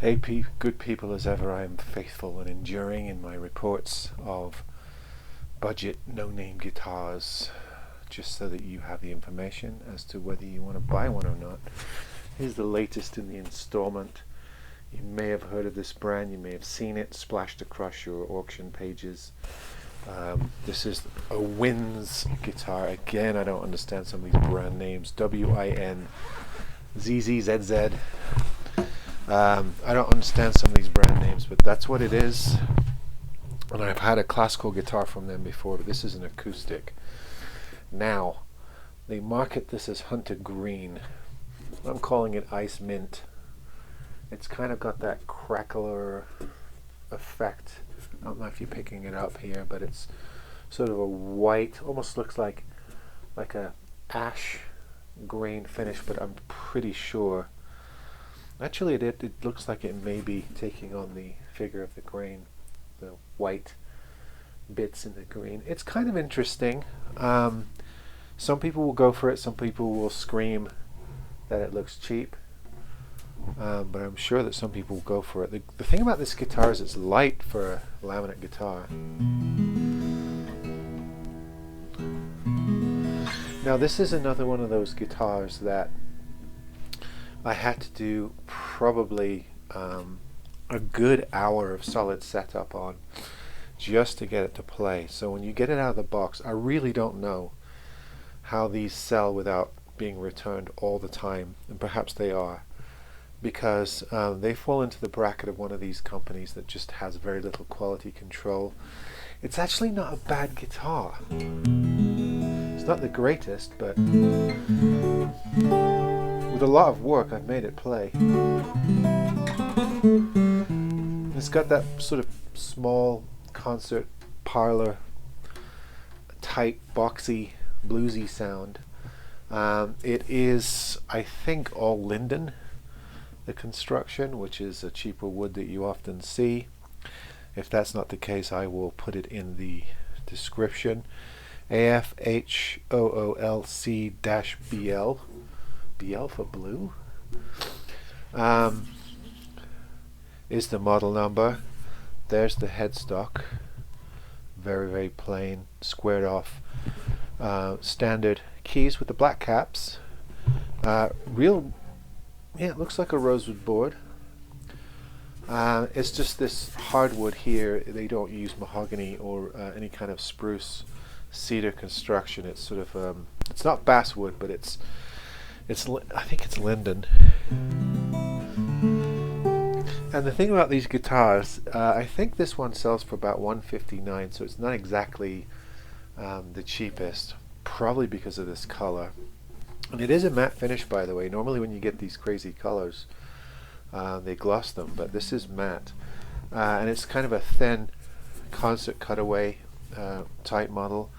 Hey, good people, as ever, I am faithful and enduring in my reports of budget no-name guitars, just so that you have the information as to whether you want to buy one or not. Here's the latest in the installment. You may have heard of this brand, you may have seen it splashed across your auction pages. This is a Winzz guitar. Again, I don't understand some of these brand names. WINZZZZ. I don't understand some of these brand names, but that's what it is. And I've had a classical guitar from them before, but this is an acoustic. Now, they market this as Hunter Green. I'm calling it Ice Mint. It's kind of got that crackler effect. I don't know if you're picking it up here, but it's sort of a white, almost looks like a ash grain finish, but I'm pretty sure. Actually, it looks like it may be taking on the figure of the grain, the white bits in the green. It's kind of interesting. Some people will go for it. Some people will scream that it looks cheap. But I'm sure that some people will go for it. The thing about this guitar is it's light for a laminate guitar. Now this is another one of those guitars that I had to do probably a good hour of solid setup on just to get it to play. So when you get it out of the box, I really don't know how these sell without being returned all the time, and perhaps they are, because they fall into the bracket of one of these companies that just has very little quality control. It's actually not a bad guitar. It's not the greatest, but with a lot of work I've made it play. It's got that sort of small concert parlor type boxy bluesy sound. It is, I think, all linden, the construction, which is a cheaper wood that you often see. If that's not the case, I will put it in the description. AFHOOLC-BL, BL for blue, is the model number. There's the headstock, very, very plain, squared off, standard keys with the black caps. It looks like a rosewood board. It's just this hardwood here. They don't use mahogany or any kind of spruce cedar construction. It's sort of it's not basswood, but it's I think it's linden. And the thing about these guitars, I think this one sells for about $159, so it's not exactly the cheapest, probably because of this color. And it is a matte finish, by the way. Normally when you get these crazy colors, they gloss them, but this is matte. And it's kind of a thin concert cutaway type model.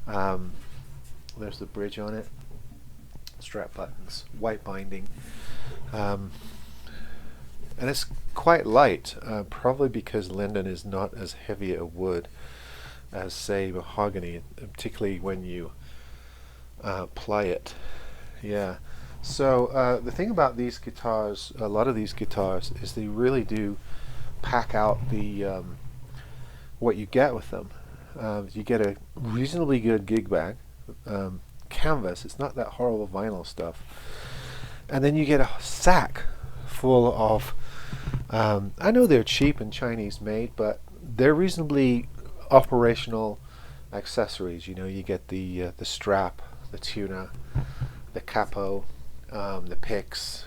There's the bridge on it. Strap buttons, white binding. And it's quite light, probably because linden is not as heavy a wood as, say, mahogany, particularly when you play it. Yeah. So the thing about these guitars, a lot of these guitars, is they really do pack out the what you get with them. You get a reasonably good gig bag, canvas. It's not that horrible vinyl stuff, and then you get a sack full of. I know they're cheap and Chinese made, but they're reasonably operational accessories. You know, you get the strap, the tuner, the capo, the picks,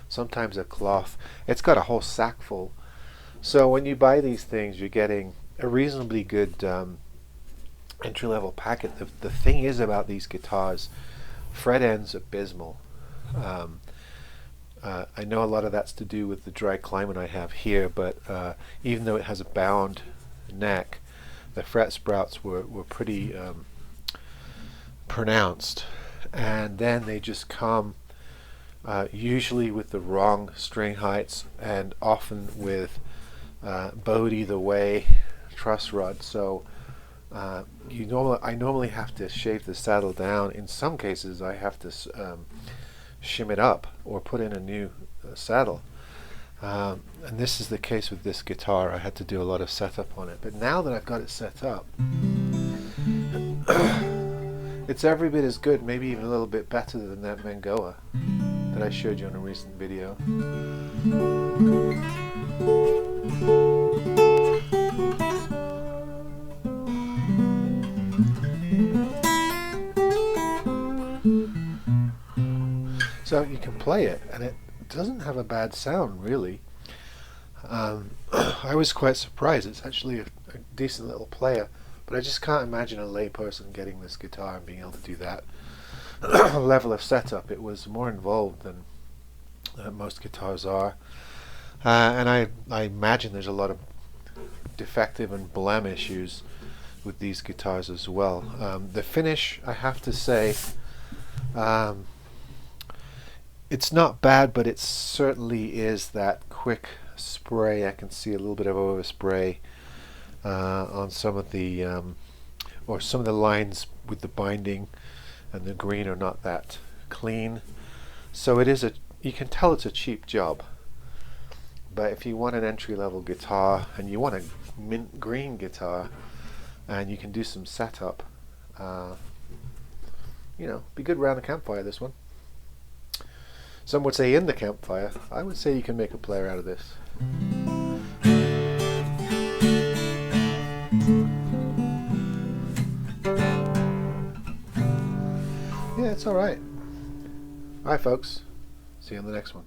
sometimes a cloth. It's got a whole sack full. So when you buy these things, you're getting a reasonably good entry-level packet. The thing is about these guitars, fret end's abysmal. I know a lot of that's to do with the dry climate I have here, but even though it has a bound neck, the fret sprouts were pretty pronounced, and then they just come usually with the wrong string heights and often with bowed either way truss rod. So I normally have to shave the saddle down. In some cases I have to shim it up or put in a new saddle. And this is the case with this guitar. I had to do a lot of setup on it, but now that I've got it set up, it's every bit as good, maybe even a little bit better than that Mangoa that I showed you in a recent video. So you can play it, and it doesn't have a bad sound, really. I was quite surprised. It's actually a decent little player, but I just can't imagine a layperson getting this guitar and being able to do that level of setup. It was more involved than most guitars are, and I imagine there's a lot of defective and blem issues with these guitars as well. The finish, I have to say, it's not bad, but it certainly is that quick spray. I can see a little bit of overspray on some of the or some of the lines with the binding, and the green are not that clean. So it is you can tell it's a cheap job. But if you want an entry-level guitar and you want a mint green guitar and you can do some setup, you know, be good around the campfire, this one. Some would say in the campfire. I would say you can make a player out of this. Yeah, it's alright. Alright folks, see you on the next one.